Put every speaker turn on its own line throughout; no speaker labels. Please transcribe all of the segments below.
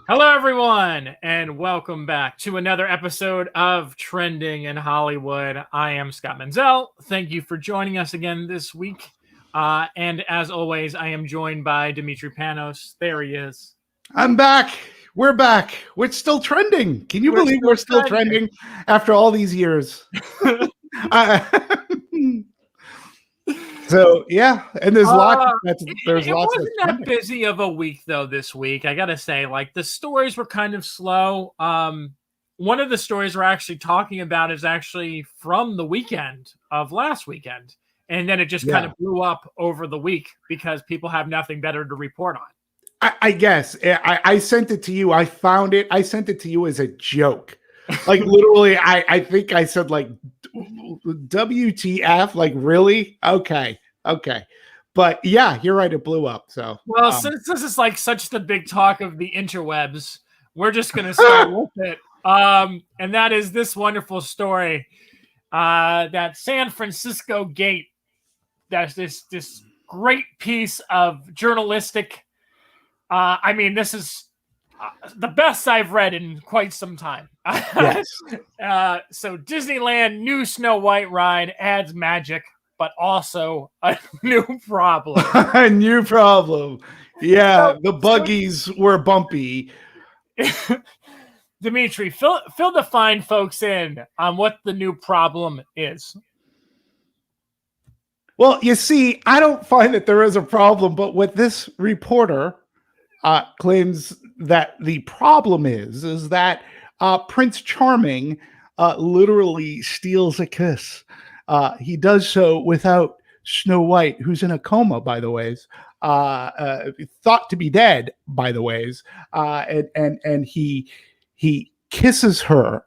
Hello, everyone, and welcome back to another episode of Trending in Hollywood. I am Scott Menzel. Thank you for joining us again this week. And as always, I am joined by Demetri Panos. There he is.
I'm back. We're back. We're still trending. Can you believe we're still trending after all these years? So yeah, and there's lots. There's
it
lots.
Wasn't that busy of a week though this week? I gotta say, like the stories were kind of slow. One of the stories we're actually talking about is actually from the weekend of last weekend, and then it just kind of blew up over the week because people have nothing better to report on.
I guess I sent it to you. I found it. I sent it to you as a joke. Like literally, I think I said like WTF? Like really? Okay. But yeah, you're right. It blew up. So
well, since this is like such the big talk of the interwebs, we're just gonna start with it. And that is this wonderful story. That San Francisco Gate. That's this great piece of journalistic. I mean, this is the best I've read in quite some time.
Yes.
So Disneyland new Snow White ride adds magic, but also a new problem.
A new problem. Yeah, the buggies were bumpy.
Demetri, fill the fine folks in on what the new problem is.
Well, you see, I don't find that there is a problem, but what this reporter claims that the problem is that Prince Charming literally steals a kiss. He does so without Snow White, who's in a coma, by the ways, thought to be dead, by the ways, and he kisses her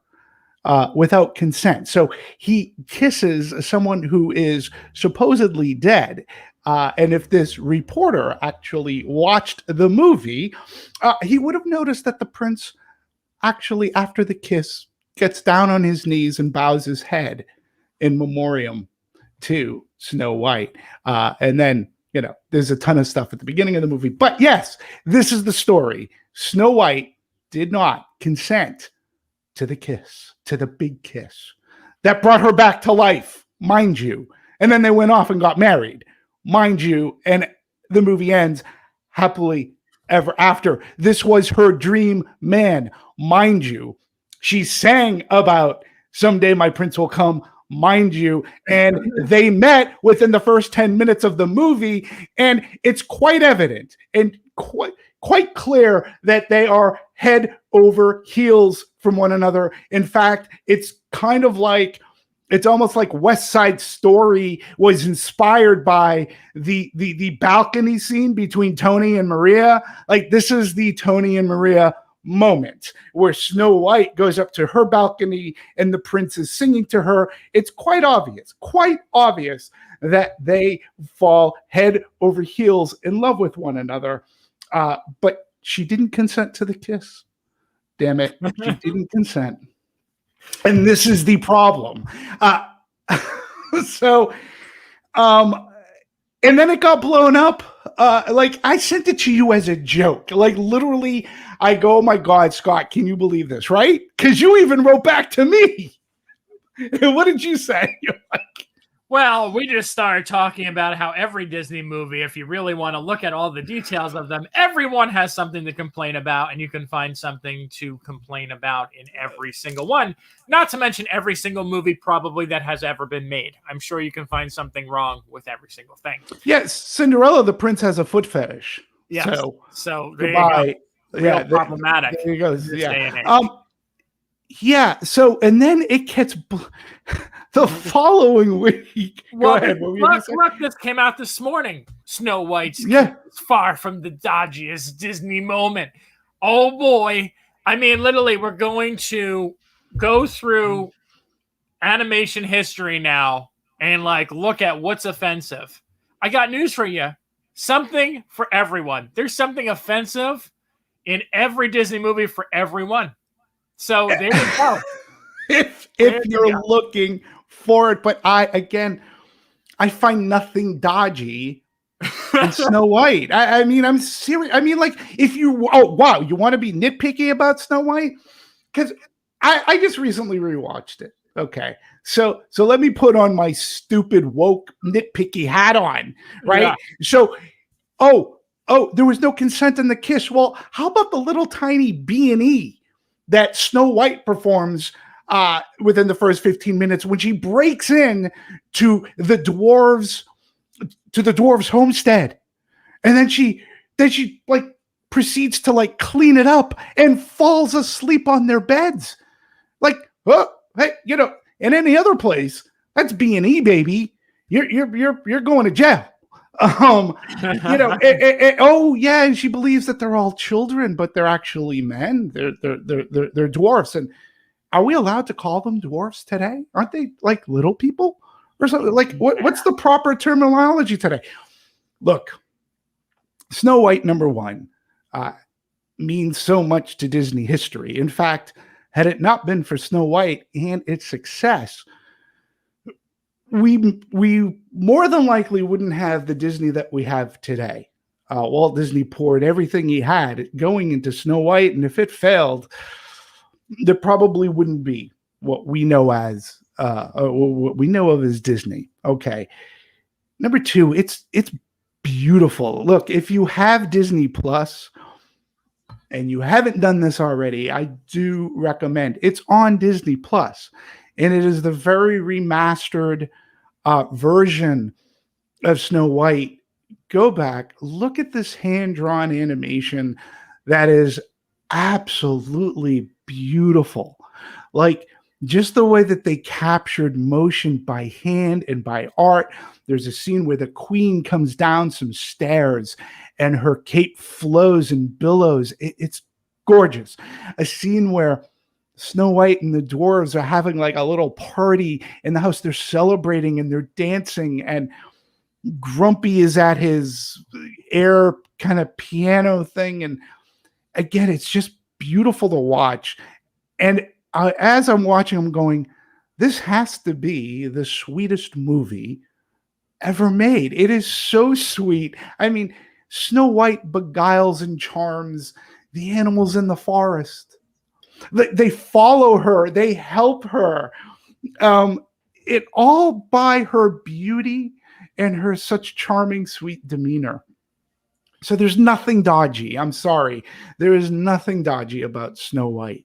without consent. So he kisses someone who is supposedly dead. And if this reporter actually watched the movie, he would have noticed that the prince actually, after the kiss, gets down on his knees and bows his head in memoriam to Snow White. And then, there's a ton of stuff at the beginning of the movie. But yes, this is the story. Snow White did not consent to the kiss, to the big kiss that brought her back to life, mind you. And then they went off and got married, mind you. And the movie ends happily ever after. This was her dream man, mind you. She sang about someday my prince will come, mind you. And they met within the first 10 minutes of the movie. And it's quite evident and quite clear that they are head over heels from one another. In fact, it's kind of like, it's almost like West Side Story was inspired by the balcony scene between Tony and Maria. Like this is the Tony and Maria moment where Snow White goes up to her balcony and the prince is singing to her. It's quite obvious that they fall head over heels in love with one another. But she didn't consent to the kiss. Damn it. She didn't consent. And this is the problem. And then it got blown up. Like I sent it to you as a joke. Like literally, I go, oh my God, Scott, can you believe this? Right? Because you even wrote back to me. What did you say? You're like,
well, we just started talking about how every Disney movie, if you really want to look at all the details of them, everyone has something to complain about, and you can find something to complain about in every single one. Not to mention every single movie probably that has ever been made. I'm sure you can find something wrong with every single thing.
Yes, Cinderella, the prince has a foot fetish.
Yes. So there
goodbye.
You go. Real problematic.
There you go. Yeah. So, and then it gets the following week.
Well, go ahead. Look, this came out this morning. Snow White's far from the dodgiest Disney moment. Oh boy. I mean, literally, we're going to go through animation history now and look at what's offensive. I got news for you. Something for everyone. There's something offensive in every Disney movie for everyone. So there you go.
if you're looking for it, but I find nothing dodgy and Snow White. I mean, I'm serious. I mean, like, if you, oh, wow, you want to be nitpicky about Snow White? Because I just recently rewatched it. Okay. So let me put on my stupid woke nitpicky hat on, right? Yeah. So, there was no consent in the kiss. Well, how about the little tiny B&E that Snow White performs within the first 15 minutes when she breaks in to the dwarves' homestead, and then she like proceeds to like clean it up and falls asleep on their beds. Like, oh, hey, you know, in any other place, that's B&E, baby. You're going to jail. You know, oh yeah, and she believes that they're all children, but they're actually men. They're dwarfs. And are we allowed to call them dwarfs today? Aren't they like little people or something? Like, what's the proper terminology today? Look, Snow White #1 means so much to Disney history. In fact, had it not been for Snow White and its success, we more than likely wouldn't have the Disney that we have today. Walt Disney poured everything he had going into Snow White, and if it failed, there probably wouldn't be what we know as what we know of as Disney. Okay, #2, it's beautiful. Look, if you have Disney Plus and you haven't done this already, I do recommend. It's on Disney Plus, and it is the very remastered version of Snow White. Go back, look at this hand-drawn animation that is absolutely beautiful. Like, just the way that they captured motion by hand and by art. There's a scene where the queen comes down some stairs and her cape flows and billows. It's gorgeous. A scene where Snow White and the dwarves are having like a little party in the house. They're celebrating and they're dancing, and Grumpy is at his air kind of piano thing. And again, it's just beautiful to watch. And as I'm watching, I'm going, this has to be the sweetest movie ever made. It is so sweet. I mean, Snow White beguiles and charms the animals in the forest. They follow her. They help her. It all by her beauty and her such charming, sweet demeanor. So there's nothing dodgy. I'm sorry. There is nothing dodgy about Snow White.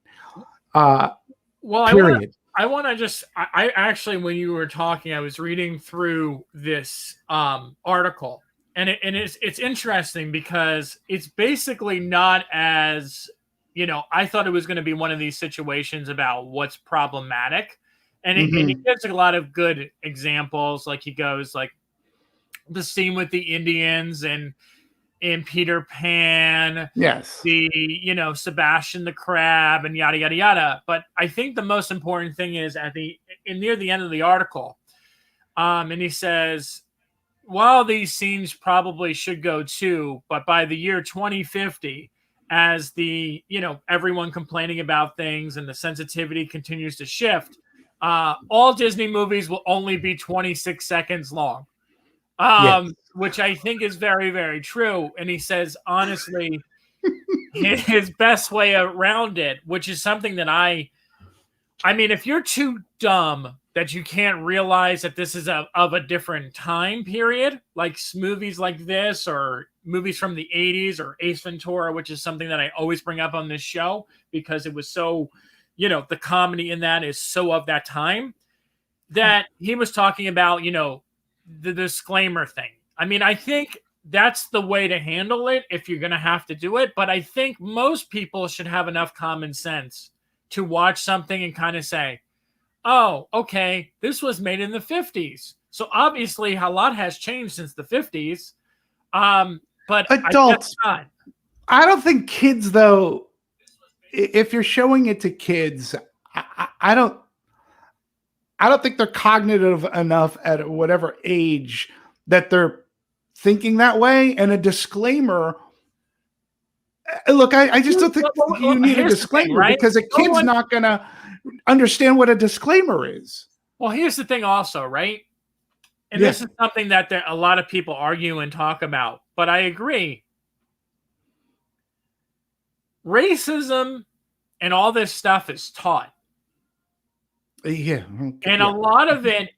Well,
period.
I actually, when you were talking, I was reading through this article, and it's interesting because it's basically not as, you know, I thought it was going to be one of these situations about what's problematic, and and he gives a lot of good examples. Like he goes like the scene with the Indians and in Peter Pan,
yes,
the, you know, Sebastian the Crab and yada yada yada. But I think the most important thing is near the end of the article, and he says, while these scenes probably should go too, but by the year 2050, as the, you know, everyone complaining about things and the sensitivity continues to shift, all Disney movies will only be 26 seconds long. Yes. Which I think is very, very true. And he says, honestly, his best way around it, which is something that I mean, if you're too dumb that you can't realize that this is of a different time period, like movies like this or movies from the 80s or Ace Ventura, which is something that I always bring up on this show because it was so, you know, the comedy in that is so of that time, that he was talking about, you know, the disclaimer thing. I mean, I think that's the way to handle it if you're going to have to do it. But I think most people should have enough common sense to watch something and kind of say, oh, okay, this was made in the 50s. So obviously a lot has changed since the 50s. But
adults, I don't think kids, though, if you're showing it to kids, I don't think they're cognitive enough at whatever age that they're thinking that way. And a disclaimer, look, I just don't think you need a disclaimer, thing, right? Because a kid's not going to understand what a disclaimer is.
Well, here's the thing also, right? and this is something that a lot of people argue and talk about, but I agree. Racism and all this stuff is taught.
Yeah.
And a lot of it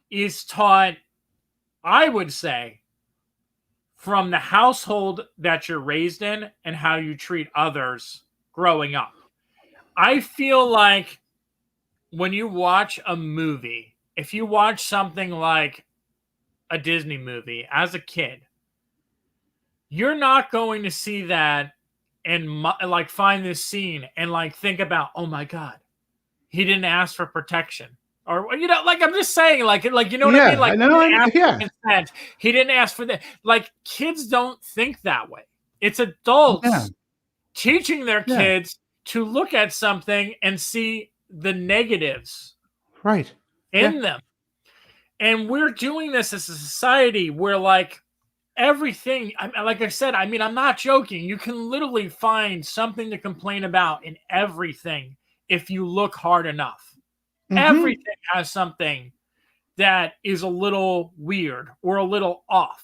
is taught, I would say, from the household that you're raised in and how you treat others growing up. I feel like when you watch a movie, if you watch something like a Disney movie as a kid, you're not going to see that and like find this scene and like think about, oh my God, he didn't ask for protection. Or, like I'm just saying, like you know what I mean? Like, consent. He didn't ask for that. Like, kids don't think that way. It's adults teaching their kids to look at something and see the negatives in them. And we're doing this as a society where, like, everything, like I said, I mean, I'm not joking. You can literally find something to complain about in everything if you look hard enough. Everything has something that is a little weird or a little off.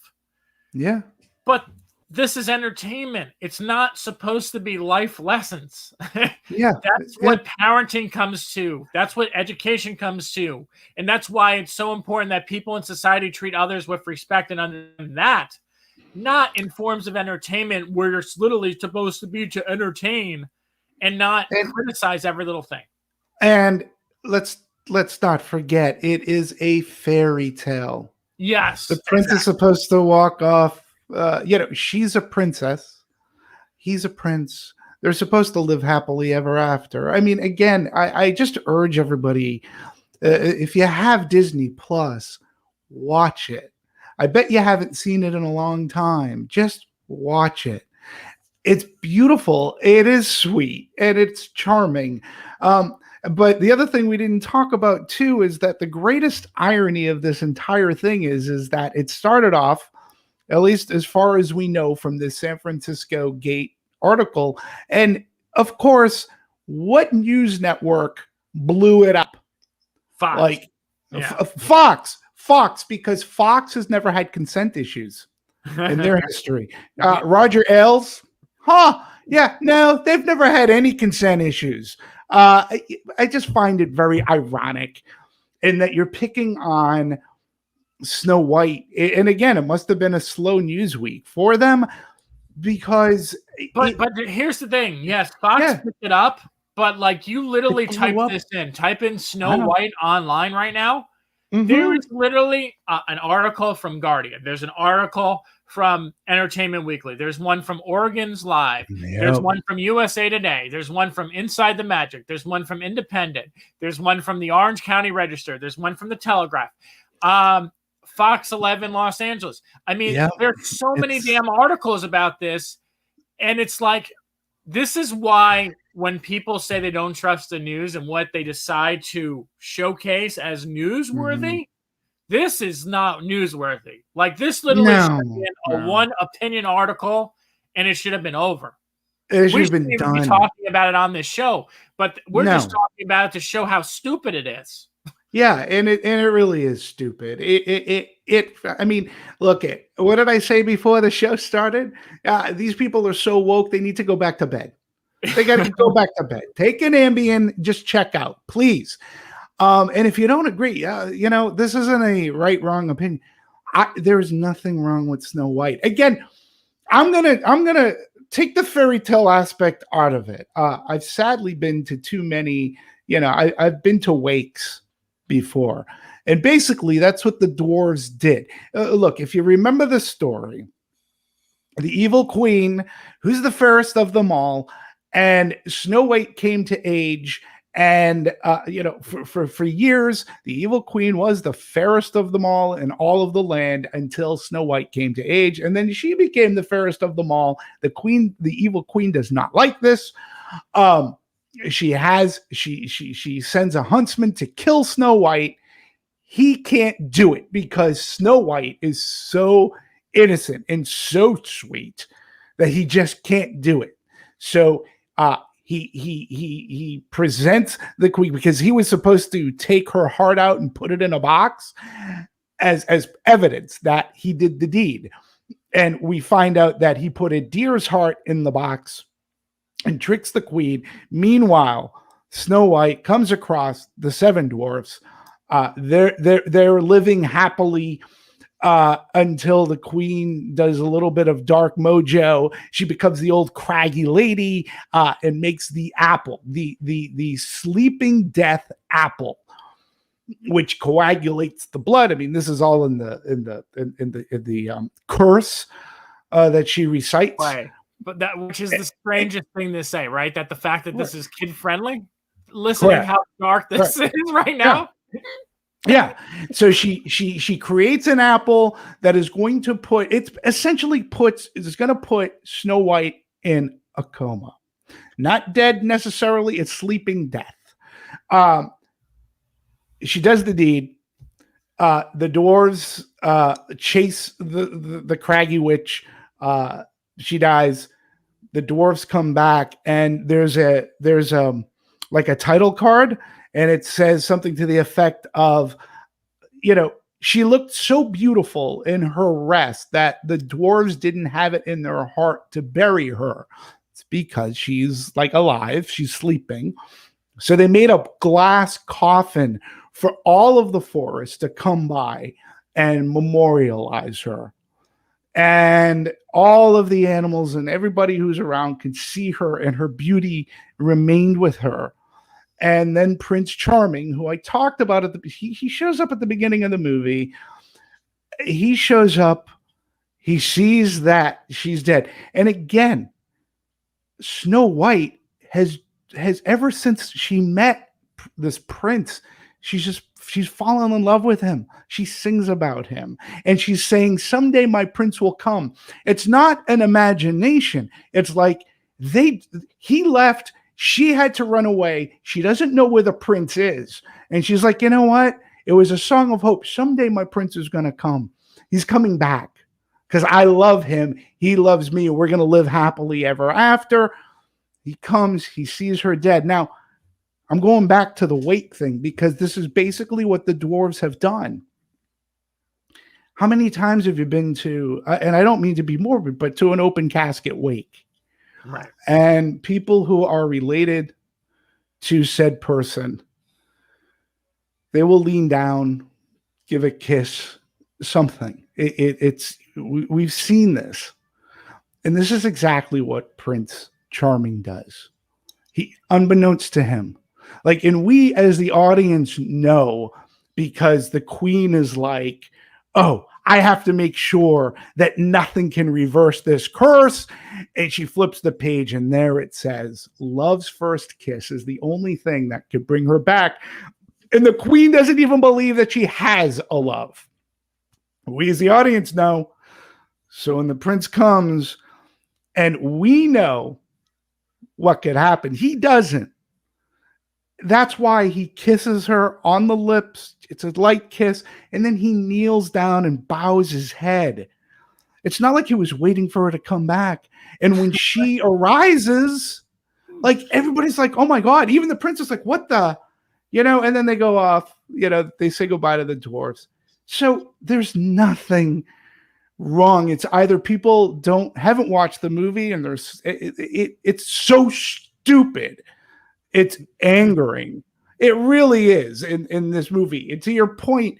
Yeah.
But this is entertainment. It's not supposed to be life lessons. That's what parenting comes to. That's what education comes to. And that's why it's so important that people in society treat others with respect and that, not in forms of entertainment where it's literally supposed to be to entertain and not criticize every little thing.
And let's not forget, it is a fairy tale.
Yes.
The prince is supposed to walk off. She's a princess. He's a prince. They're supposed to live happily ever after. I mean, again, I just urge everybody, if you have Disney Plus, watch it. I bet you haven't seen it in a long time. Just watch it. It's beautiful. It is sweet and it's charming. But the other thing we didn't talk about too is that the greatest irony of this entire thing is that it started off, at least as far as we know from this San Francisco Gate article. And of course, what news network blew it up?
Fox.
Fox, because Fox has never had consent issues in their history. Roger Ailes, no, they've never had any consent issues. I just find it very ironic in that you're picking on Snow White. And again, it must have been a slow news week for them because...
But here's the thing. Yes, Fox picked it up, but like you literally type in Snow White online right now. There is literally an article from Guardian. There's an article from Entertainment Weekly. There's one from Oregon's Live. There's one from USA Today. There's one from Inside the Magic. There's one from Independent. There's one from the Orange County Register. There's one from the Telegraph. Fox 11 Los Angeles. I mean, there's so many damn articles about this. And it's like, this is why when people say they don't trust the news and what they decide to showcase as newsworthy, this is not newsworthy. Like, this literally should have been a one opinion article and it should have been over.
It should have been done.
Be talking about it on this show, but we're just talking about it to show how stupid it is.
Yeah, and it really is stupid. I mean, look, what did I say before the show started? These people are so woke, they need to go back to bed. They got to go back to bed. Take an Ambien, just check out, please. And if you don't agree, this isn't a right-wrong opinion. There's nothing wrong with Snow White. Again, I'm gonna take the fairy tale aspect out of it. I've sadly been to too many. I've been to wakes before, and basically that's what the dwarves did. Look, if you remember the story, the evil queen, who's the fairest of them all, and Snow White came to age. And, for years, the evil queen was the fairest of them all in all of the land until Snow White came to age. And then she became the fairest of them all. The evil queen does not like this. She sends a huntsman to kill Snow White. He can't do it because Snow White is so innocent and so sweet that he just can't do it. So, he presents the queen because he was supposed to take her heart out and put it in a box. as evidence that he did the deed. And we find out that he put a deer's heart in the box and tricks the queen. Meanwhile, Snow White comes across the seven dwarfs. They're living happily until the queen does a little bit of dark mojo. She becomes the old craggy lady and makes the apple, the sleeping death apple, which coagulates the blood. I mean, this is all in the curse that she recites.
Right. But that, which is the strangest thing to say, right? That the fact that this is kid friendly, listening how dark this is right now.
Yeah. So she creates an apple that is going to put Snow White in a coma. Not dead necessarily, it's sleeping death. She does the deed. The dwarves chase the craggy witch. She dies. The dwarves come back, and there's like a title card, and it says something to the effect of, she looked so beautiful in her rest that the dwarves didn't have it in their heart to bury her. It's because she's like alive, she's sleeping. So they made a glass coffin for all of the forest to come by and memorialize her. And all of the animals and everybody who's around could see her, and her beauty remained with her. And then Prince Charming, who I talked about he shows up at the beginning of the movie. He shows up, he sees that she's dead. And again, Snow White has ever since she met this prince, she's fallen in love with him. She sings about him, and she's saying, someday my prince will come. It's not an imagination. It's like he left. She had to run away. She doesn't know where the prince is. And she's like, you know what? It was a song of hope. Someday my prince is going to come. He's coming back because I love him. He loves me. We're going to live happily ever after. He comes. He sees her dead. Now, I'm going back to the wake thing because this is basically what the dwarves have done. How many times have you been to, and I don't mean to be morbid, but to an open casket wake?
Right.
And people who are related to said person, they will lean down, give a kiss, something. We've seen this. And this is exactly what Prince Charming does. He, unbeknownst to him, and we as the audience know, because the queen is like, oh, I have to make sure that nothing can reverse this curse. And she flips the page, and there it says, love's first kiss is the only thing that could bring her back. And the queen doesn't even believe that she has a love. We as the audience know. So when the prince comes, and we know what could happen, he doesn't. That's why he kisses her on the lips. It's a light kiss. And then he kneels down and bows his head. It's not like he was waiting for her to come back. And when she arises, everybody's like, oh my God. Even the prince is like, what the, and then they go off, they say goodbye to the dwarves. So there's nothing wrong. It's either people haven't watched the movie, and it's so stupid. It's angering. It really is in this movie. And to your point,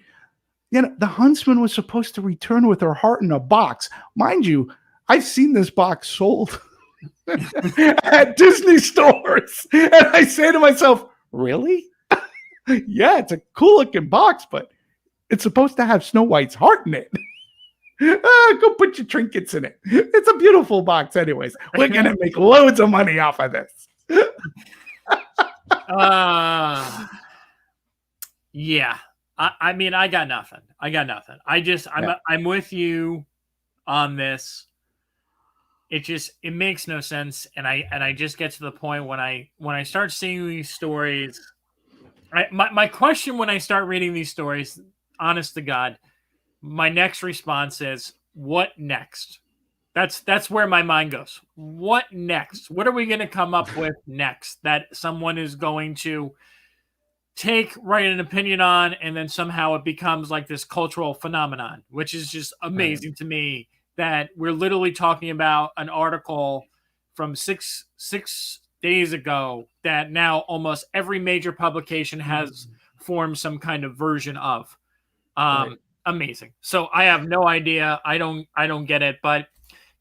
the huntsman was supposed to return with her heart in a box. Mind you, I've seen this box sold at Disney stores. And I say to myself, really? Yeah, it's a cool looking box, but it's supposed to have Snow White's heart in it. Go put your trinkets in it. It's a beautiful box anyways. We're going to make loads of money off of this.
Yeah. I mean, I got nothing. I'm with you on this. It makes no sense. And I just get to the point when I start seeing these stories, my question when I start reading these stories, honest to God, my next response is, what next? That's where my mind goes. What next? What are we going to come up with next that someone is going to write an opinion on, and then somehow it becomes like this cultural phenomenon, which is just amazing to me that we're literally talking about an article from six days ago that now almost every major publication has formed some kind of version of. Amazing. So I have no idea. I don't get it, but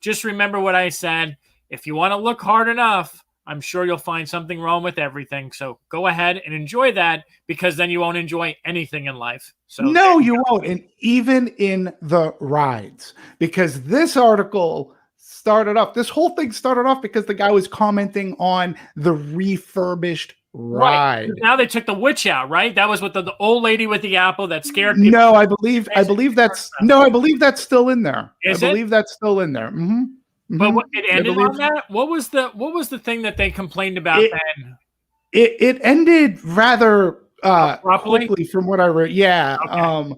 just remember what I said. If you want to look hard enough, I'm sure you'll find something wrong with everything. So go ahead and enjoy that, because then you won't enjoy anything in life. So
no, you won't. And even in the rides, because this article started off, this whole thing started off because the guy was commenting on the refurbished ride.
Right. Now they took the witch out, right? That was with the old lady with the apple that scared people.
No, I believe that's still in there.
Is
I believe that's still in there. Mm-hmm.
But it ended on that. What was the thing that they complained about then?
It ended rather quickly from what I read. Yeah. Okay.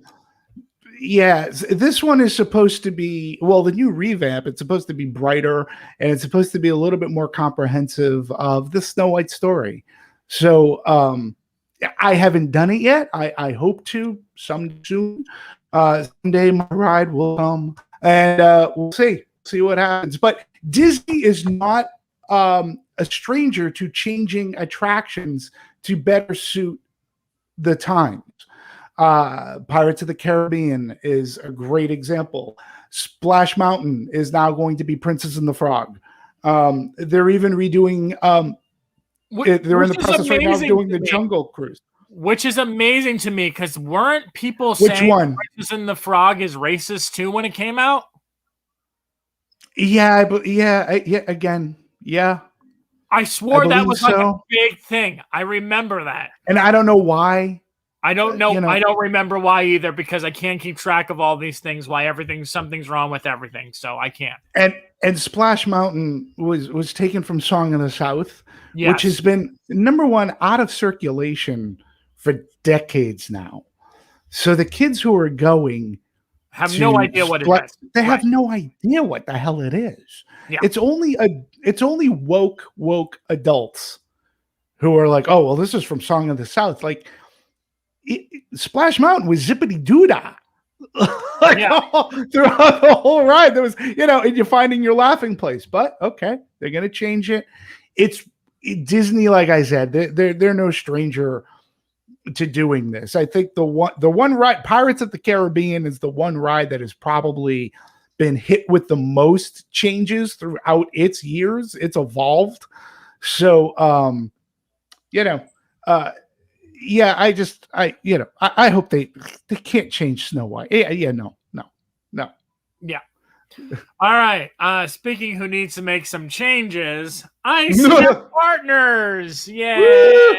Yeah, this one is supposed to be, well, the new revamp, it's supposed to be brighter, and it's supposed to be a little bit more comprehensive of the Snow White story. So I haven't done it yet. I hope to soon. Someday my ride will come, and we'll see what happens. But Disney is not a stranger to changing attractions to better suit the times. Pirates of the Caribbean is a great example. Splash Mountain is now going to be Princess and the Frog. They're even redoing. They're in the process right now of doing the Jungle Cruise,
which is amazing to me, because weren't people saying Princess and the Frog is racist too when it came out?
Yeah, but again.
I swore that was like a big thing. I remember that,
and I don't know why.
I don't know. I don't remember why either, because I can't keep track of all these things. Why something's wrong with everything, so I can't.
And Splash Mountain was taken from Song of the South, which has been #1 out of circulation for decades now. So the kids who are going
have no idea what it is.
They have no idea what the hell it is. Yeah. It's only woke adults who are like, oh well, this is from Song of the South. Like, Splash Mountain was zippity doodah throughout the whole ride. There was, and you're finding your laughing place. But okay, they're gonna change it. It's Disney, like I said, they're no stranger to doing this. I think the one ride, Pirates of the Caribbean, is the one ride that has probably been hit with the most changes throughout its years. It's evolved. So yeah, I hope they can't change Snow White. No.
Yeah. All right. Speaking who needs to make some changes, ICM Partners. Yay.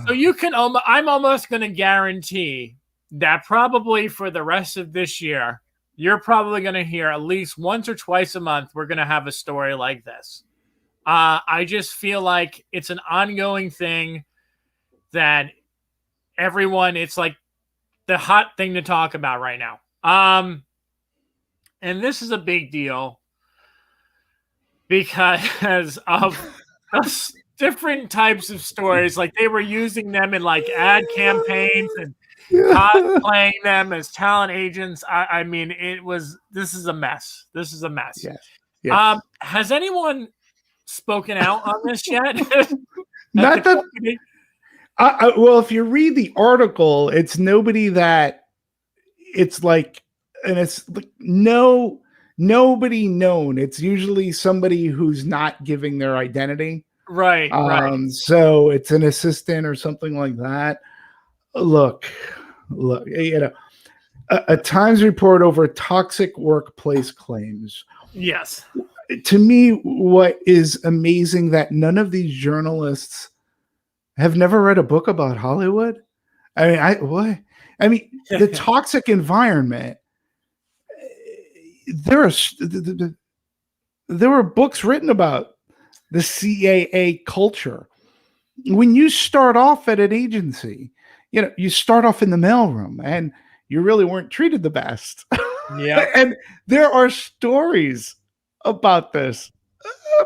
So you can, I'm almost going to guarantee that probably for the rest of this year, you're probably going to hear at least once or twice a month, we're going to have a story like this. I just feel like it's an ongoing thing that everyone, it's like the hot thing to talk about right now. And this is a big deal because of different types of stories. Like they were using them in like ad campaigns and cosplaying them as talent agents. I mean, this is a mess. This is a mess. Yes. Has anyone spoken out on this yet?
Not that. Well, if you read the article, it's nobody that it's like, and it's like nobody known. It's usually somebody who's not giving their identity.
Right.
So it's an assistant or something like that. Look, a Times report over toxic workplace claims.
Yes.
To me, what is amazing that none of these journalists have never read a book about Hollywood. I mean, the toxic environment. There were books written about the CAA culture. When you start off at an agency, you start off in the mailroom, and you really weren't treated the best.
Yeah,
and there are stories about this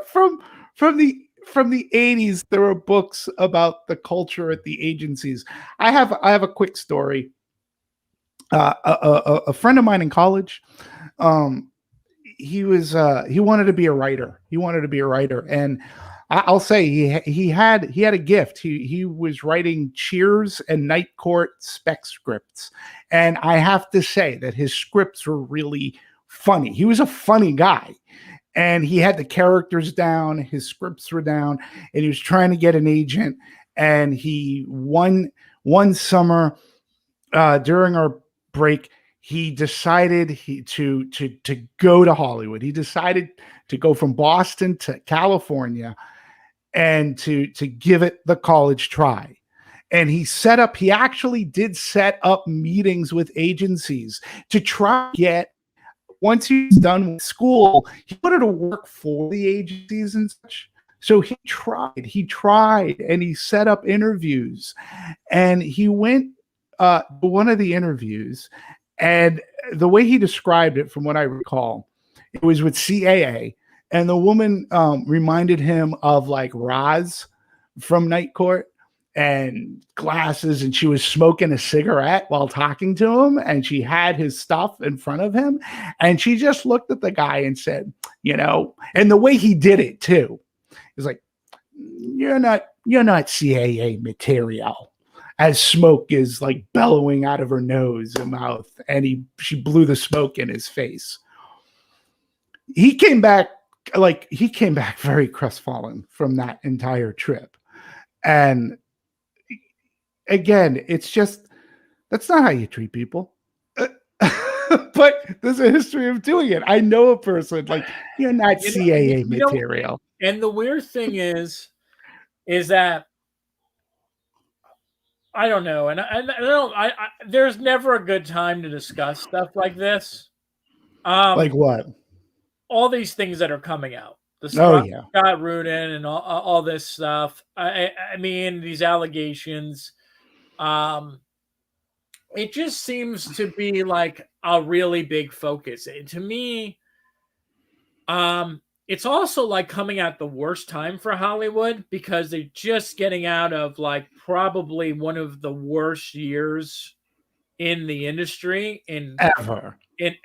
from from the 80s, there were books about the culture at the agencies. I have a quick story. A friend of mine in college, he wanted to be a writer. And I'll say he had a gift. He was writing Cheers and Night Court spec scripts, and I have to say that his scripts were really funny. He was a funny guy. And he had the characters down, his scripts were down, and he was trying to get an agent. And he one summer during our break, he decided to go to Hollywood. He decided to go from Boston to California and to give it the college try. And he actually did set up meetings with agencies to try to get, once he was done with school, he wanted to work for the agencies and such. So he tried, and he set up interviews. And he went to one of the interviews, and the way he described it, from what I recall, it was with CAA, and the woman reminded him of like Roz from Night Court, and glasses, and she was smoking a cigarette while talking to him, and she had his stuff in front of him, and she just looked at the guy and said, and the way he did it too, is like, you're not CAA material, as smoke is like bellowing out of her nose and mouth, and she blew the smoke in his face. He came back very crestfallen from that entire trip. And again, it's just, that's not how you treat people. But there's a history of doing it. I know a person, like, you're not CAA material.
And the weird thing is that I don't know, and I there's never a good time to discuss stuff like this.
Like what?
All these things that are coming out. Scott Rudin and all this stuff. I mean, these allegations. It just seems to be like a really big focus. To me, it's also like coming at the worst time for Hollywood, because they're just getting out of like probably one of the worst years in the industry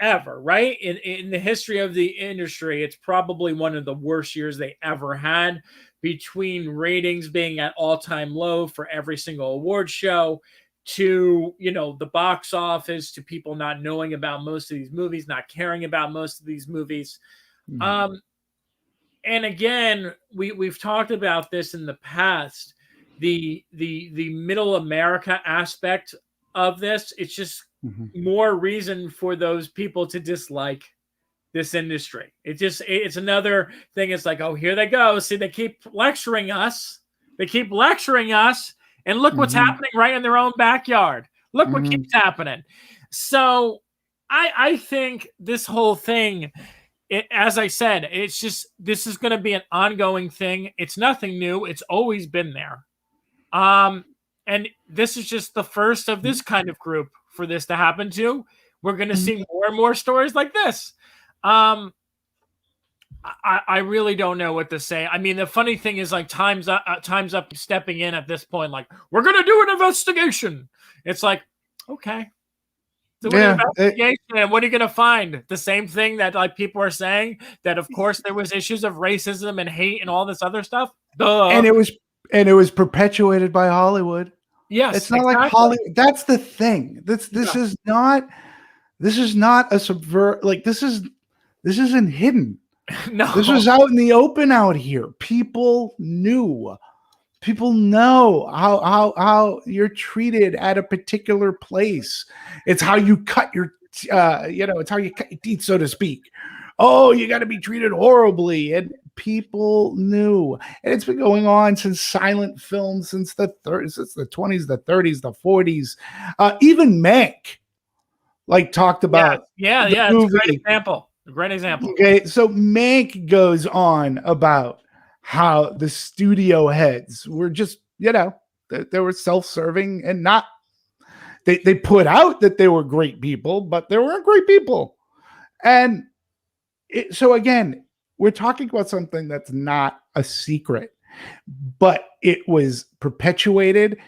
ever,
right? In the history of the industry, it's probably one of the worst years they ever had, between ratings being at all-time low for every single award show, to, the box office, to people not knowing about most of these movies, not caring about most of these movies. Mm-hmm. And again, we've talked about this in the past, the middle America aspect of this. It's just more reason for those people to dislike this industry. It's another thing. It's like, oh, here they go. See, they keep lecturing us. And look what's happening right in their own backyard. Look what keeps happening. So I think this whole thing, as I said, it's just, this is going to be an ongoing thing. It's nothing new. It's always been there. And this is just the first of this kind of group for this to happen to. We're going to see more and more stories like this. I really don't know what to say. I mean, the funny thing is, like, time's up stepping in at this point. Like, we're going to do an investigation. It's like, okay. So an investigation, and what are you going to find? The same thing that like people are saying, that of course there was issues of racism and hate and all this other stuff. Duh.
And it was perpetuated by Hollywood.
Yes,
it's not like Hollywood. That's the thing. This is not a subvert. Like, this isn't hidden.
No,
this was out in the open out here. People knew. People know how you're treated at a particular place. It's how you cut your, it's how you cut your teeth, so to speak. Oh, you got to be treated horribly. And people knew. And it's been going on since silent film, since the 30s, since the 20s, the 30s, the 40s. Even Mank, like, talked about.
Yeah. It's a great example.
Okay, so Mank goes on about how the studio heads were just, they were self-serving and not, they put out that they were great people, but they weren't great people. And so again, we're talking about something that's not a secret, but it was perpetuated.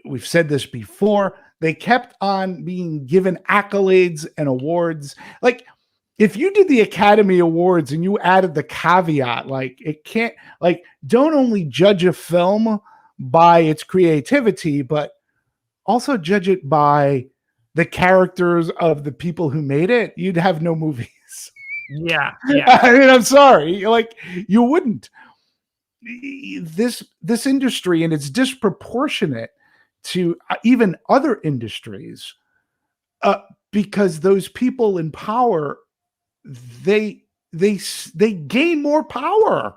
We've said this before. They kept on being given accolades and awards. Like, if you did the Academy Awards and you added the caveat, like, it can't, like, don't only judge a film by its creativity, but also judge it by the characters of the people who made it, you'd have no movies.
Yeah.
I mean, I'm sorry. Like, you wouldn't. This industry, and it's disproportionate to even other industries, because those people in power, they gain more power.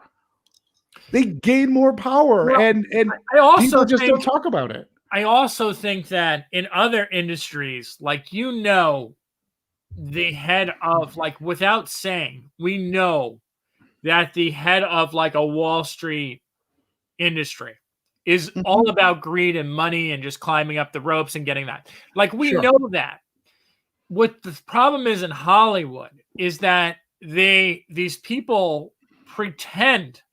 They gain more power,
well,
and
I also
people just don't talk about it.
I also think that in other industries, like, the head of, like, without saying, we know that the head of, like, a Wall Street industry is all about greed and money and just climbing up the ropes and getting that. Like, we know that. What the problem is in Hollywood is that these people pretend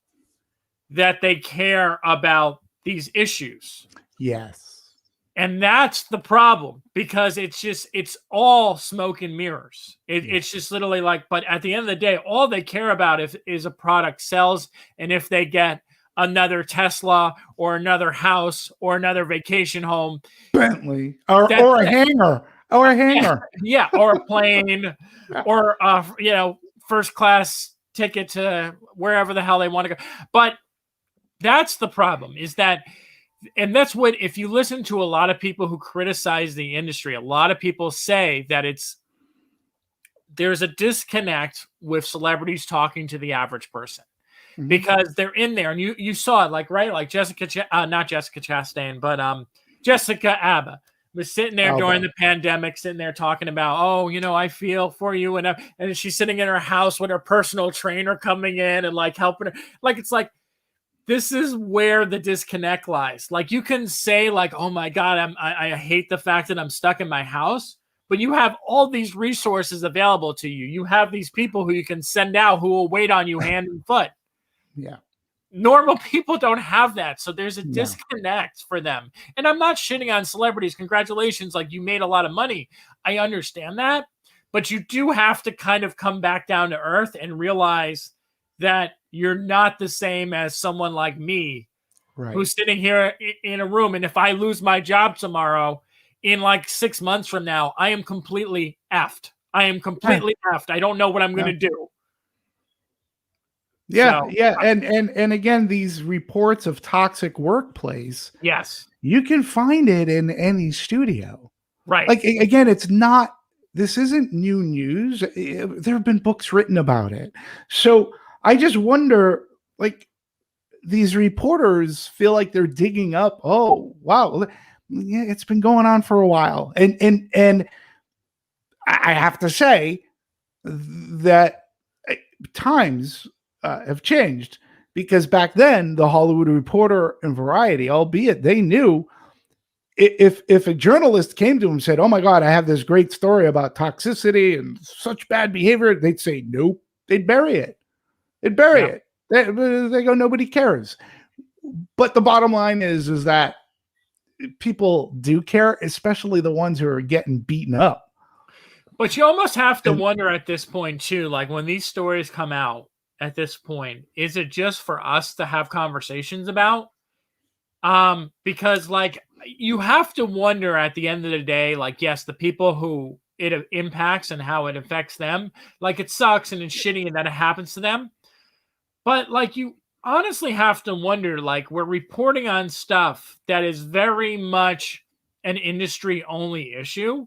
that they care about these issues.
Yes.
And that's the problem, because it's all smoke and mirrors. It's just literally like, but at the end of the day, all they care about is a product sells, and if they get another Tesla or another house or another vacation home,
Bentley or a hangar. Or a hangar.
Yeah, or a plane, or first class ticket to wherever the hell they want to go. But that's the problem, is that, and that's what, if you listen to a lot of people who criticize the industry, a lot of people say that there's a disconnect with celebrities talking to the average person, because they're in there, and you saw it, like, right, like not Jessica Chastain, but Jessica Alba was sitting there during the pandemic, sitting there talking about, oh, I feel for you, and she's sitting in her house with her personal trainer coming in and, like, helping her. Like, it's like, this is where the disconnect lies. Like, you can say, like, oh my God, I hate the fact that I'm stuck in my house, but you have all these resources available to you. You have these people who you can send out who will wait on you hand and foot.
Yeah.
Normal people don't have that. So there's a disconnect for them. And I'm not shitting on celebrities. Congratulations. Like, you made a lot of money. I understand that. But you do have to kind of come back down to earth and realize that you're not the same as someone like me, who's sitting here in a room. And if I lose my job tomorrow, in like 6 months from now, I am completely effed. I am completely effed. I don't know what I'm going to do.
Yeah, and again, these reports of toxic workplace.
Yes,
you can find it in any studio.
Right.
Like, again, this isn't new news. There have been books written about it. So I just wonder, like, these reporters feel like they're digging up. Oh, wow, yeah, it's been going on for a while, and I have to say that times have changed, because back then the Hollywood Reporter and Variety, albeit they knew, if a journalist came to him and said, oh my God, I have this great story about toxicity and such bad behavior, they'd say nope. They'd bury it. They go, nobody cares. But the bottom line is that people do care, especially the ones who are getting beaten up.
But you almost have to wonder at this point too, like, when these stories come out at this point, is it just for us to have conversations about? Because, like, you have to wonder at the end of the day, like, yes, the people who it impacts and how it affects them, like, it sucks and it's shitty and that it happens to them. But, like, you honestly have to wonder, like, we're reporting on stuff that is very much an industry only issue.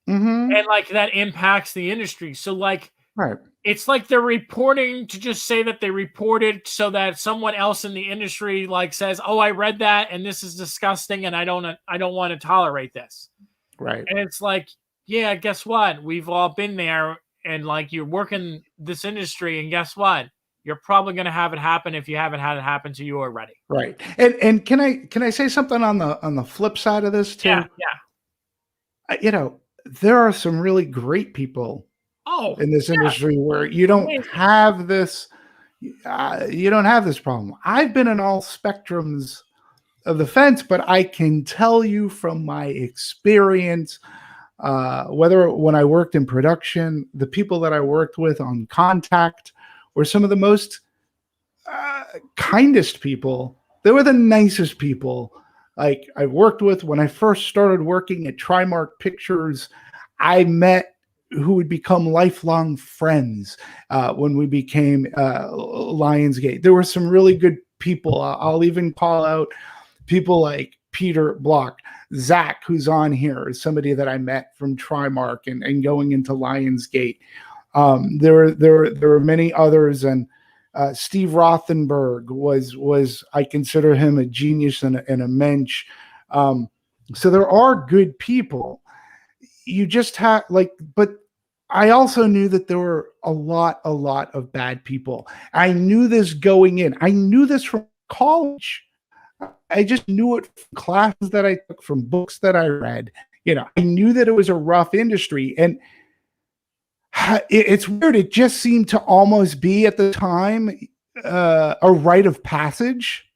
And, like, that impacts the industry. So, like, it's like they're reporting to just say that they reported so that someone else in the industry, like, says, oh, I read that and this is disgusting and I don't want to tolerate this.
Right.
And it's like, yeah, guess what? We've all been there, and, like, you're working this industry, and guess what? You're probably going to have it happen if you haven't had it happen to you already.
Right. And can I say something on the flip side of this too?
Yeah.
There are some really great people in this industry where you don't have this you don't have this problem. I've been in all spectrums of the fence, but I can tell you from my experience, whether when I worked in production, the people that I worked with on Contact were some of the most kindest people. They were the nicest people like I worked with. When I first started working at Trimark Pictures, I met who would become lifelong friends when we became Lionsgate. There were some really good people. I'll even call out people like Peter Block. Zach, who's on here, is somebody that I met from Trimark and going into Lionsgate. There were many others, and Steve Rothenberg was I consider him a genius and a mensch. So there are good people. You just have but I also knew that there were a lot of bad people. I knew this going in. I knew this from college. I just knew it from classes that I took, from books that I read. I knew that it was a rough industry, and it's weird. It just seemed to almost be at the time a rite of passage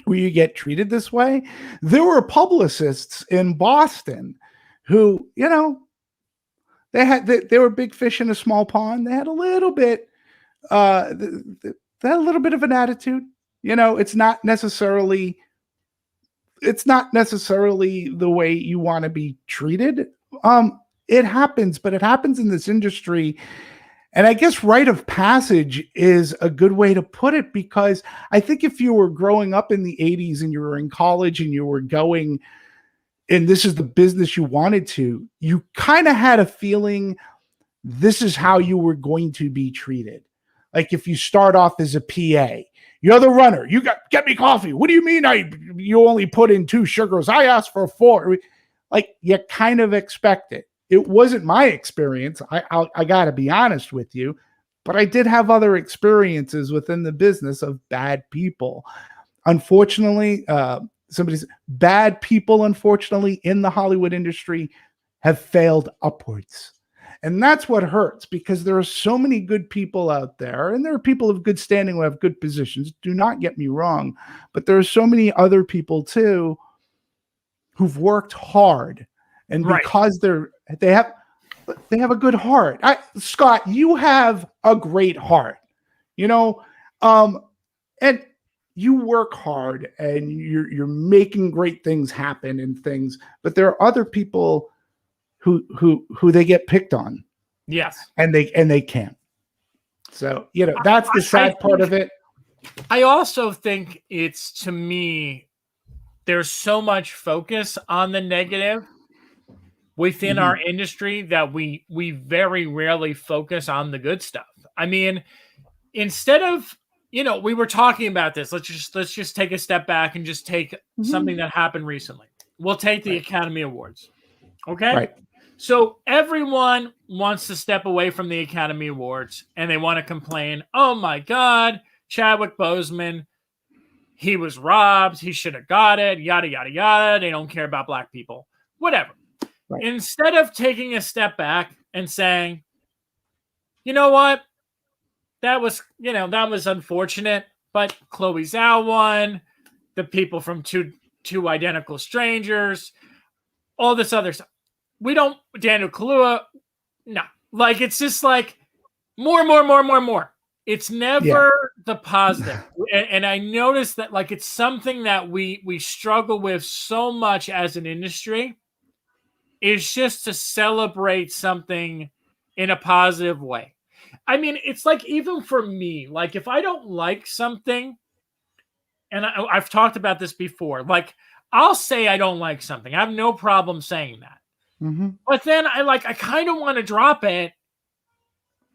where you get treated this way. There were publicists in Boston who, they were big fish in a small pond. They had a little bit, they had a little bit of an attitude. It's not necessarily the way you want to be treated. It happens, but it happens in this industry. And I guess rite of passage is a good way to put it, because I think if you were growing up in the 80s and you were in college and you were going, and this is the business you wanted to, you kind of had a feeling this is how you were going to be treated. Like if you start off as a PA, you're the runner. You get me coffee. What do you mean you only put in 2 sugars? I asked for 4. Like you kind of expect it. It wasn't my experience. I got to be honest with you, but I did have other experiences within the business of bad people. Unfortunately, bad people, unfortunately, in the Hollywood industry have failed upwards. And that's what hurts, because there are so many good people out there, and there are people of good standing who have good positions. Do not get me wrong, but there are so many other people too who've worked hard, and because they have a good heart. Scott, you have a great heart, and you work hard, and you're making great things happen and things. But there are other people who they get picked on.
Yes.
And they can't. So, that's the sad part of it.
I also think it's, to me, there's so much focus on the negative within our industry that we very rarely focus on the good stuff. I mean, instead of, we were talking about this. Let's just take a step back and just take something that happened recently. We'll take the Academy Awards. Okay?
Right.
So everyone wants to step away from the Academy Awards, and they want to complain, oh my God, Chadwick Boseman, he was robbed, he should have got it, yada, yada, yada. They don't care about Black people. Whatever. Right. Instead of taking a step back and saying, you know what? That was unfortunate, but Chloe Zhao won, the people from two Identical Strangers, all this other stuff. Daniel Kaluuya, no. Like, it's just like more. It's never the positive. And I noticed that, like, it's something that we struggle with so much as an industry, is just to celebrate something in a positive way. I mean, it's like, even for me, like, if I don't like something, and I've talked about this before, like, I'll say I don't like something. I have no problem saying that. But then I kind of want to drop it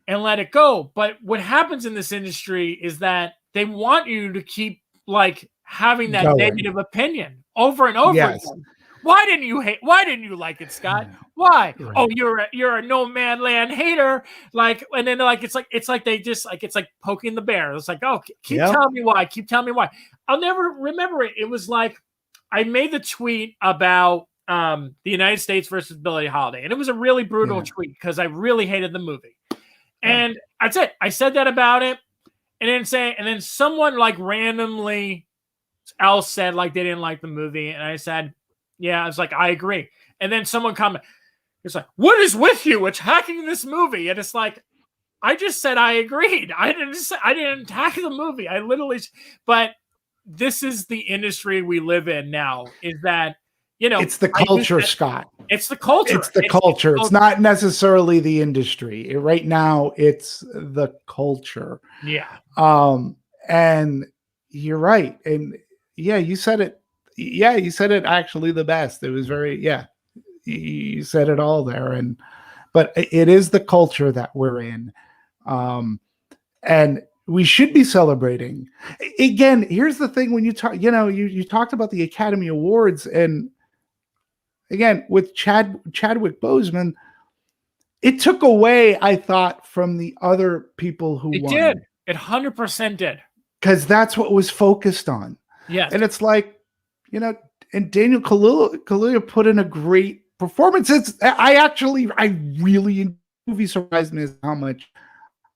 and let it go. But what happens in this industry is that they want you to keep having that negative opinion over and over again. Why didn't you like it, Scott? Why? Right. Oh, you're a no man land hater. And then it's like they just it's like poking the bear. It's like, oh, keep telling me why. Keep telling me why. I'll never remember it. It was like, I made the tweet about the United States versus Billie Holiday. And it was a really brutal tweet because I really hated the movie. And that's it. I said that about it. and then someone like randomly else said like they didn't like the movie, and I said, yeah, I was like, I agree. And then someone commented, it's like, what is with you attacking this movie? And it's like, I just said I agreed. I didn't attack the movie. I literally, but this is the industry we live in now. Is that, you know,
it's the culture, Scott.
It's the culture.
It's the culture. It's not necessarily the industry. Right now, it's the culture.
Yeah.
And you're right. And yeah, you said it. Yeah, you said it actually the best. It was very, yeah, you said it all there. But it is the culture that we're in. And we should be celebrating. Again, here's the thing: when you talk, you talked about the Academy Awards, and again with Chadwick Boseman, it took away, I thought, from the other people who won.
It did. It 100% did.
Because that's what was focused on.
Yeah.
And it's like, and Daniel Kaluuya put in a great performance. I really enjoyed the movie. Surprised me as how much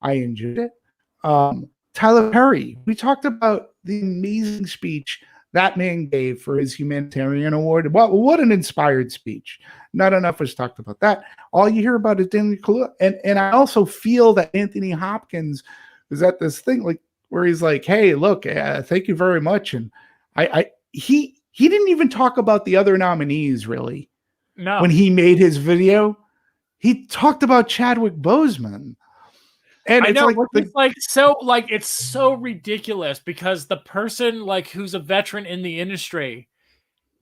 I enjoyed it. Tyler Perry, we talked about the amazing speech that man gave for his humanitarian award. What an inspired speech. Not enough was talked about that. All you hear about is Daniel Kaluuya. And I also feel that Anthony Hopkins was at this thing like where he's like, hey, look, thank you very much. And he didn't even talk about the other nominees, really.
No.
When he made his video, he talked about Chadwick Boseman. And
it's so ridiculous because the person like who's a veteran in the industry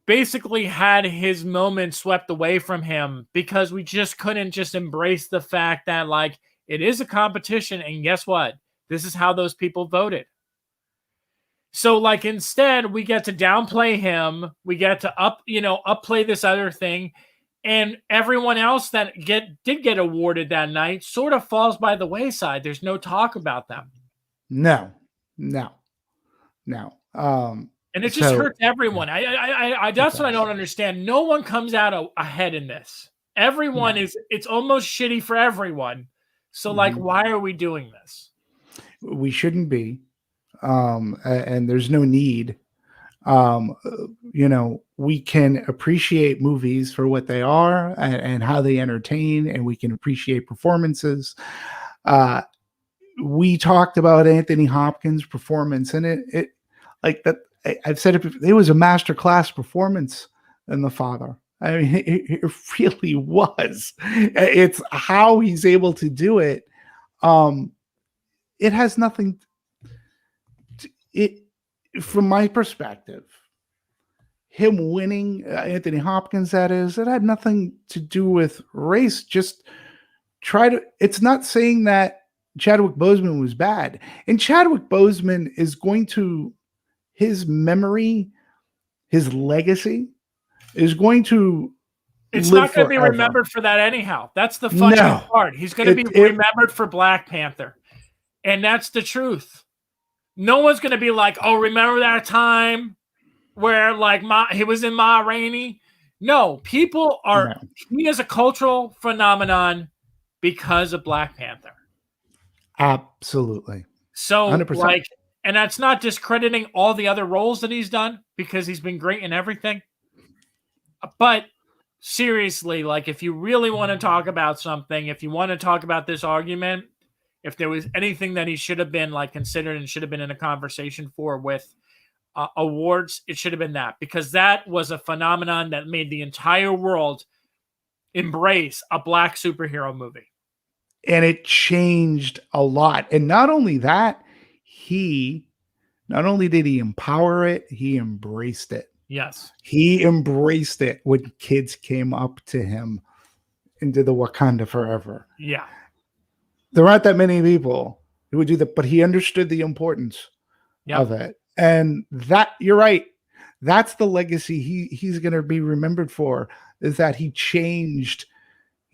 basically had his moment swept away from him because we just couldn't just embrace the fact that like it is a competition, and guess what? This is how those people voted. So like instead we get to downplay him, we get to upplay this other thing. And everyone else that did get awarded that night sort of falls by the wayside. There's no talk about them.
No.
And it just hurts everyone. That's what I don't understand. No one comes out ahead in this. Everyone it's almost shitty for everyone. So like, why are we doing this?
We shouldn't be. And there's no need. We can appreciate movies for what they are and how they entertain, and we can appreciate performances. We talked about Anthony Hopkins' performance, and it like that. I've said it was a masterclass performance in The Father. I mean, it really was. It's how he's able to do it. It has nothing. From my perspective, him winning, Anthony Hopkins, that is, it had nothing to do with race. Just it's not saying that Chadwick Boseman was bad. And Chadwick Boseman is going to, his memory, his legacy is going to
It's not going to be remembered for that anyhow. That's the funny part. He's going to be remembered for Black Panther. And that's the truth. No one's going to be like, oh, remember that time where like he was in Ma Rainey? No, people are. He is a cultural phenomenon because of Black Panther.
Absolutely.
So 100%. And that's not discrediting all the other roles that he's done because he's been great in everything. But seriously, like if you really want to talk about something, if you want to talk about this argument, if there was anything that he should have been like considered and should have been in a conversation for with awards, it should have been that, because that was a phenomenon that made the entire world embrace a Black superhero movie.
And it changed a lot. And not only that, not only did he empower it, he embraced it.
Yes.
He embraced it when kids came up to him into the Wakanda Forever.
Yeah.
There aren't that many people who would do that, but he understood the importance of it. And that, you're right. That's the legacy he's going to be remembered for, is that he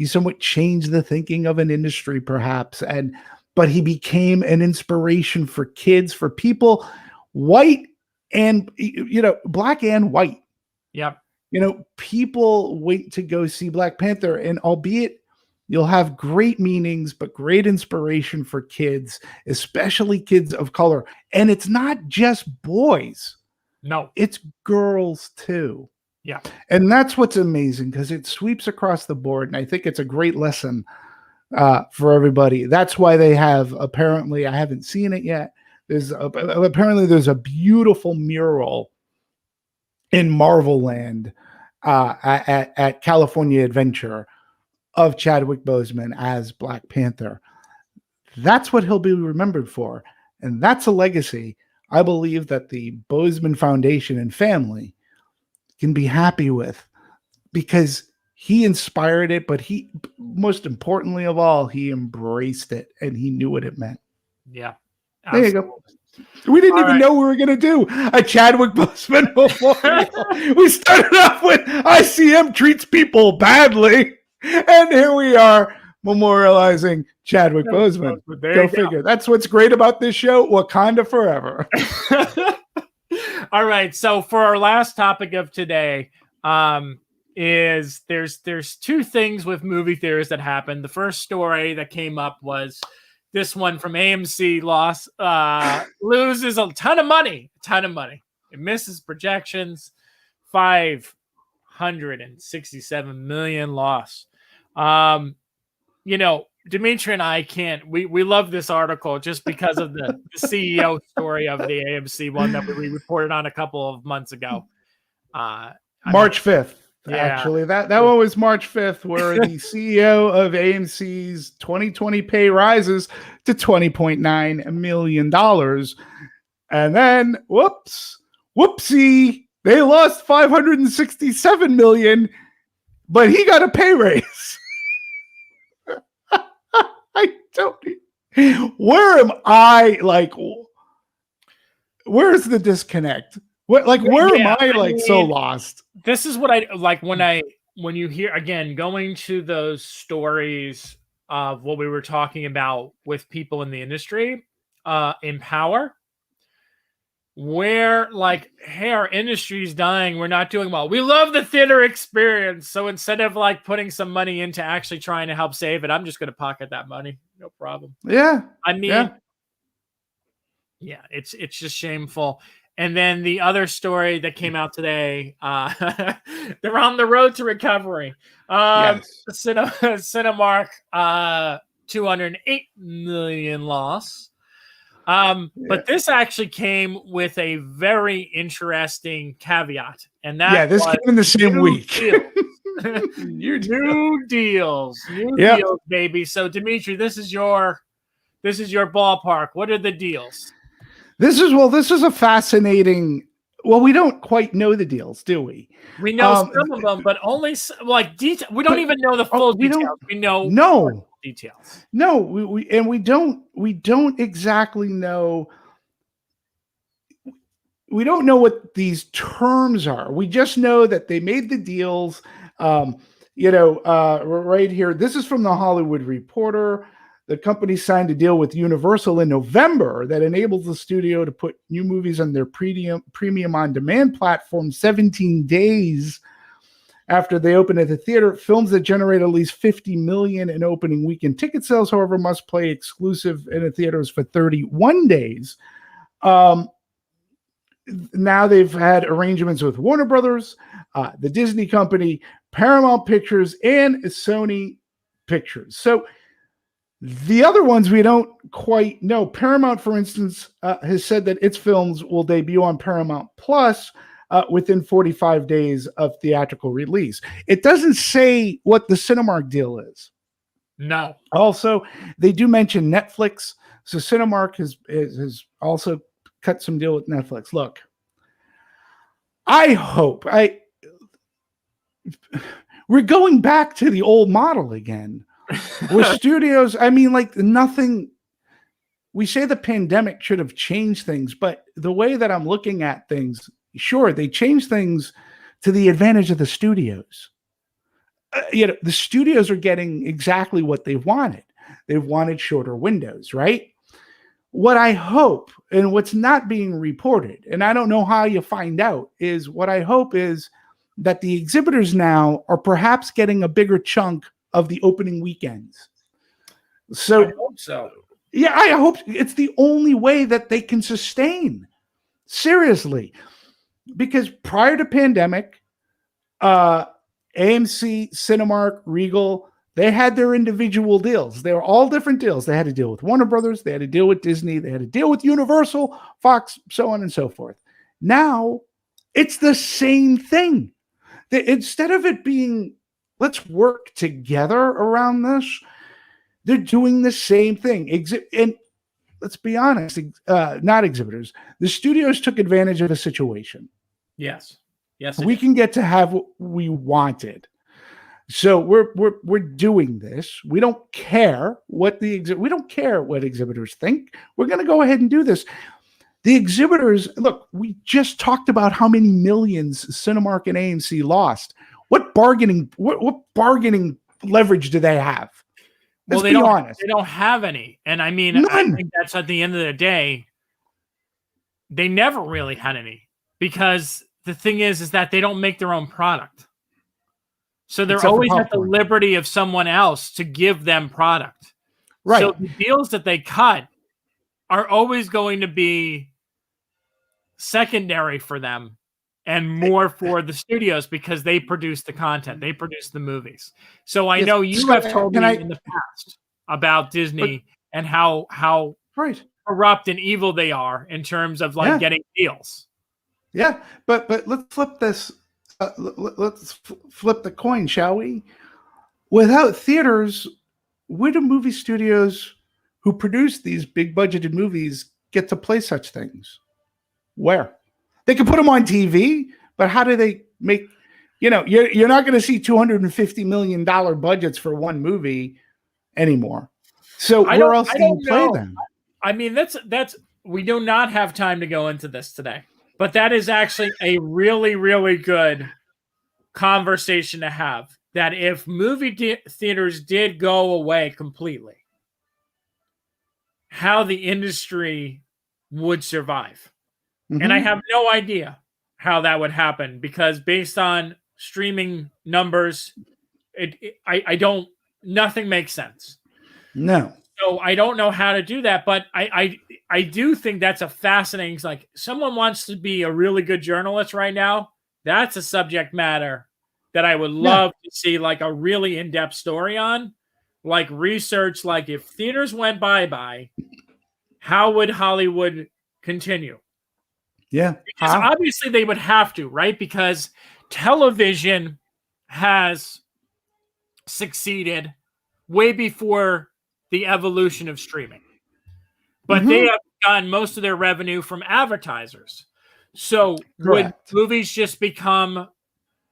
somewhat changed the thinking of an industry perhaps. But he became an inspiration for kids, for people, white and, Black and white.
Yep.
People wait to go see Black Panther, and albeit You'll have great meanings, but great inspiration for kids, especially kids of color. And it's not just boys.
No,
it's girls too.
Yeah.
And that's what's amazing, because it sweeps across the board. And I think it's a great lesson for everybody. That's why they have, apparently, I haven't seen it yet. Apparently there's a beautiful mural in Marvel Land at California Adventure of Chadwick Boseman as Black Panther. That's what he'll be remembered for. And that's a legacy I believe that the Boseman Foundation and family can be happy with, because he inspired it, but he, most importantly of all, he embraced it and he knew what it meant.
Yeah.
There you go. We didn't even know we were going to do a Chadwick Boseman memorial. We started off with ICM treats people badly, and here we are memorializing Chadwick Boseman. Go figure. That's what's great about this show. Wakanda forever.
All right. So for our last topic of today, is there's two things with movie theaters that happened. The first story that came up was this one from AMC loses a ton of money. It misses projections, $567 million loss. Demetri and I we love this article just because of the CEO story of the AMC one that we reported on a couple of months ago.
March 5th. Yeah. Actually, that one was March 5th, where the CEO of AMC's 2020 pay rises to $20.9 million. And then, whoopsie, they lost $567 million, but he got a pay raise. Where am I? Like, where's the disconnect? Where am I so lost?
This is what I like when you hear, again, going to those stories of what we were talking about with people in the industry, in power, where hey, our industry's dying, we're not doing well. We love the theater experience. So instead of putting some money into actually trying to help save it, I'm just going to pocket that money. No problem.
Yeah.
I mean, yeah, it's just shameful. And then the other story that came out today, they're on the road to recovery.
Yes.
Cinemark, $208 million loss. But this actually came with a very interesting caveat, and that
this came in the same week.
New deals, deals, baby. So Demetri, this is your ballpark. What are the deals?
This is a fascinating. Well, we don't quite know the deals, do we?
We know some of them, but only detail. We don't even know the full details. We know details.
No, we don't exactly know. We don't know what these terms are. We just know that they made the deals. Right here. This is from the Hollywood Reporter. The company signed a deal with Universal in November that enables the studio to put new movies on their premium on-demand platform 17 days after they open at the theater. Films that generate at least $50 million in opening weekend ticket sales, however, must play exclusive in the theaters for 31 days. Now they've had arrangements with Warner Brothers, the Disney company, Paramount Pictures, and Sony Pictures. So the other ones we don't quite know. Paramount, for instance, has said that its films will debut on Paramount Plus within 45 days of theatrical release. It doesn't say what the Cinemark deal is.
No.
Also, they do mention Netflix. So Cinemark has also cut some deal with Netflix. Look, I hope we're going back to the old model again. With studios, nothing. We say the pandemic should have changed things, but the way that I'm looking at things, sure, they changed things to the advantage of the studios. The studios are getting exactly what they've wanted. They've wanted shorter windows, right? What I hope, and what's not being reported, and I don't know how you find out, is what I hope is that the exhibitors now are perhaps getting a bigger chunk of the opening weekends. So,
I hope so.
Yeah, I hope it's the only way that they can sustain. Seriously. Because prior to pandemic, AMC, Cinemark, Regal, they had their individual deals. They were all different deals. They had to deal with Warner Brothers. They had to deal with Disney. They had to deal with Universal, Fox, so on and so forth. Now, it's the same thing. Instead of it being, let's work together around this, they're doing the same thing. And let's be honest, not exhibitors. The studios took advantage of the situation.
Yes.
We can get to have what we wanted. So we're doing this. We don't care what exhibitors think. We're going to go ahead and do this. The exhibitors, look, we just talked about how many millions Cinemark and AMC lost. What bargaining leverage do they have?
Let's be honest. They don't have any. And I mean, none. I think that's at the end of the day, they never really had any, because the thing is that they don't make their own product. So they're always at the liberty of someone else to give them product. Right. So the deals that they cut are always going to be secondary for them and more for the studios, because they produce the content. They produce the movies. So I know you have told me in the past about Disney and how corrupt and evil they are in terms of getting deals.
Yeah, but let's flip this. Let's flip the coin, shall we? Without theaters, where do movie studios who produce these big budgeted movies get to play such things? Where? They can put them on TV, but how do they make? You're not going to see $250 million budgets for one movie anymore. So where else do you play them?
I mean, that's we do not have time to go into this today. But that is actually a really, really good conversation to have. That if movie theaters did go away completely, how the industry would survive. Mm-hmm. And I have no idea how that would happen, because based on streaming numbers, nothing makes sense.
No.
So I don't know how to do that, but I do think that's a fascinating, like, someone wants to be a really good journalist right now. That's a subject matter that I would love to see, like, a really in-depth story on, like research, like if theaters went bye-bye, how would Hollywood continue?
Yeah.
Because obviously they would have to, right? Because television has succeeded way before the evolution of streaming. But they have gotten most of their revenue from advertisers. So would movies just become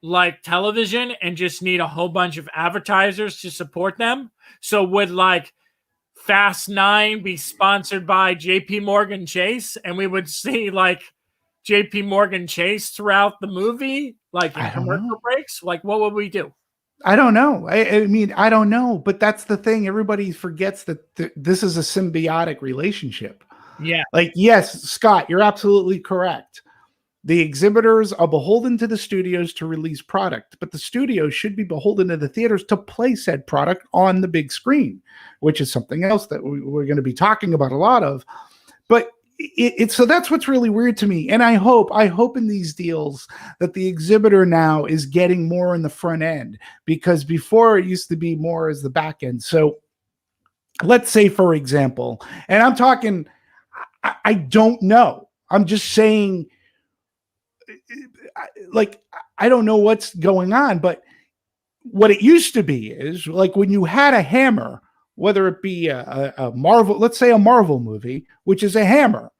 like television and just need a whole bunch of advertisers to support them? So would like Fast 9 be sponsored by JP Morgan Chase, and we would see like JP Morgan Chase throughout the movie, like in commercial breaks? Like, what would we do?
I don't know. I mean, I don't know, but that's the thing. Everybody forgets that this is a symbiotic relationship.
Yeah.
Like, yes, Scott, you're absolutely correct. The exhibitors are beholden to the studios to release product, but the studios should be beholden to the theaters to play said product on the big screen, which is something else that we're going to be talking about a lot of. But so that's what's really weird to me. And I hope in these deals that the exhibitor now is getting more in the front end, because before it used to be more as the back end. So let's say, for example, and I'm talking, I don't know. I'm just saying, like, I don't know what's going on, but what it used to be is like when you had a hammer, whether it be a Marvel, let's say a Marvel movie, which is a hammer,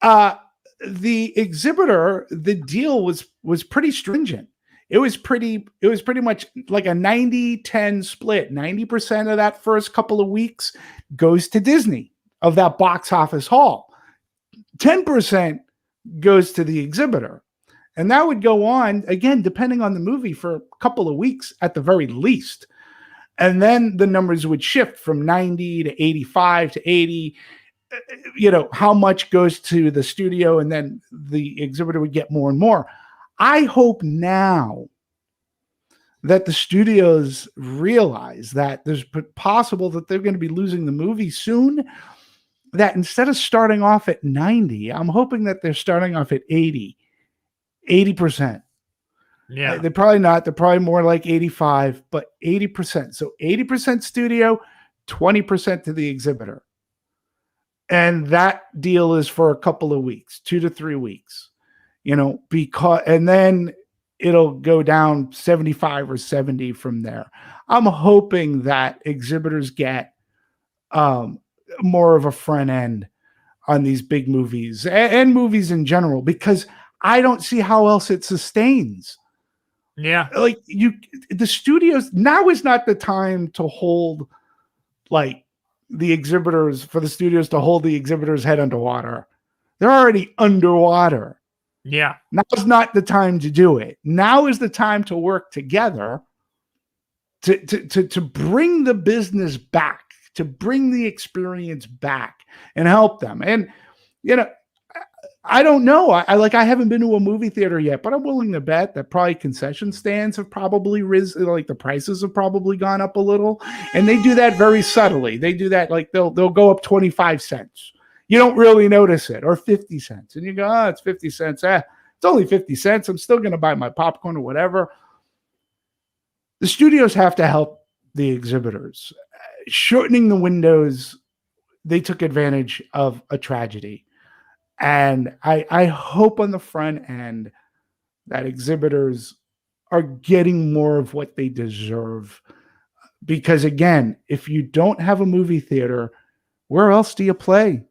the exhibitor, the deal was pretty stringent. It was pretty much like a 90-10 split. 90% of that first couple of weeks goes to Disney of that box office haul. 10% goes to the exhibitor. And that would go on, again, depending on the movie, for a couple of weeks at the very least. And then the numbers would shift from 90 to 85 to 80, how much goes to the studio, and then the exhibitor would get more and more. I hope now that the studios realize that there's possible that they're going to be losing the movie soon, that instead of starting off at 90, I'm hoping that they're starting off at 80%.
Yeah.
They're probably not. They're probably more like 85, but 80%. So 80% studio, 20% to the exhibitor. And that deal is for a couple of weeks, 2 to 3 weeks, and then it'll go down 75 or 70 from there. I'm hoping that exhibitors get more of a front end on these big movies and movies in general, because I don't see how else it sustains.
Yeah.
Like the studios, now is not the time to hold for the studios to hold the exhibitors' head underwater. They're already underwater.
Yeah.
Now's not the time to do it. Now is the time to work together to bring the business back, to bring the experience back and help them. And, I don't know. I haven't been to a movie theater yet, but I'm willing to bet that probably concession stands have probably risen, like the prices have probably gone up a little. And they do that very subtly. They do that, like they'll go up 25 cents. You don't really notice it, or 50 cents. And you go, oh, it's 50 cents. It's only 50 cents. I'm still going to buy my popcorn or whatever. The studios have to help the exhibitors. Shortening the windows, they took advantage of a tragedy. And I hope on the front end that exhibitors are getting more of what they deserve. Because again, if you don't have a movie theater, where else do you play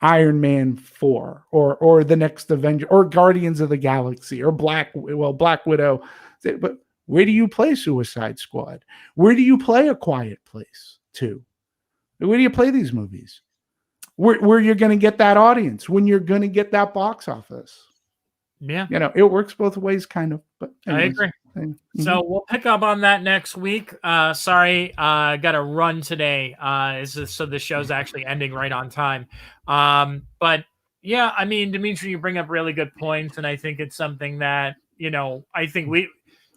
Iron Man 4 or the next Avenger or Guardians of the Galaxy or Black Widow? But where do you play Suicide Squad? Where do you play A Quiet Place 2? Where do you play these movies? Where you're going to get that audience, when you're going to get that box office.
Yeah.
It works both ways, kind of. But anyways,
I agree. So we'll pick up on that next week. Sorry, I got to run today. So the show's actually ending right on time. But yeah, I mean, Demetri, you bring up really good points, and I think it's something that, I think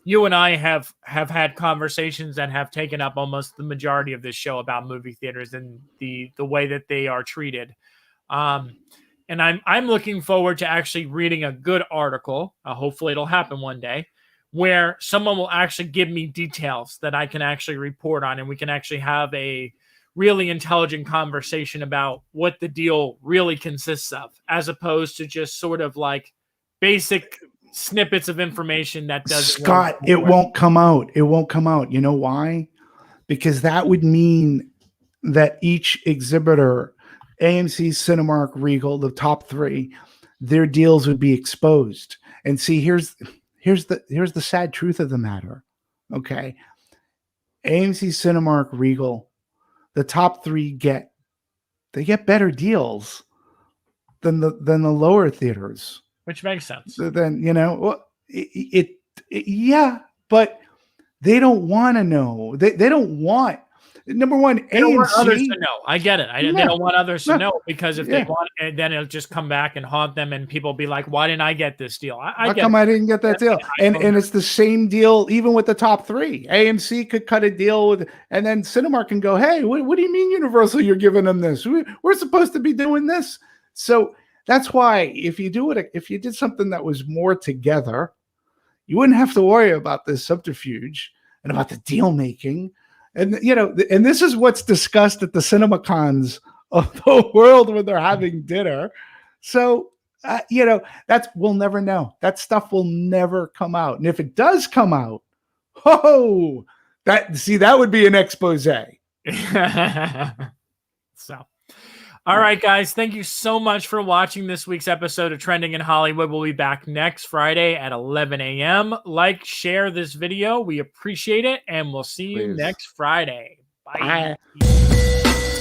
you and I have had conversations that have taken up almost the majority of this show about movie theaters and the way that they are treated. And I'm looking forward to actually reading a good article. Hopefully it'll happen one day, where someone will actually give me details that I can actually report on, and we can actually have a really intelligent conversation about what the deal really consists of, as opposed to just sort of like basic snippets of information that doesn't.
Scott, it won't come out. It won't come out. You know why? Because that would mean that each exhibitor, AMC, Cinemark, Regal, the top three, their deals would be exposed. And see, here's the sad truth of the matter. Okay. AMC, Cinemark, Regal, the top three get better deals than the lower theaters.
Which makes sense.
So then, yeah, but they don't want to know. They don't want, number one,
they don't want others to know. I get it. They don't want others to know, because if they want, and then it'll just come back and haunt them, and people be like, why didn't I get this deal?
How come I didn't get that deal? And it's the same deal even with the top three. AMC could cut a deal with, and then Cinemark can go, hey, what do you mean, Universal, you're giving them this? We're supposed to be doing this. So that's why if you did something that was more together, you wouldn't have to worry about this subterfuge and about the deal making. And, and this is what's discussed at the CinemaCons of the world when they're having dinner. So, we'll never know. That stuff will never come out. And if it does come out, that would be an expose.
So. All right, guys. Thank you so much for watching this week's episode of Trending in Hollywood. We'll be back next Friday at 11 a.m. Like, share this video. We appreciate it, and we'll see you next Friday. Bye.
Bye.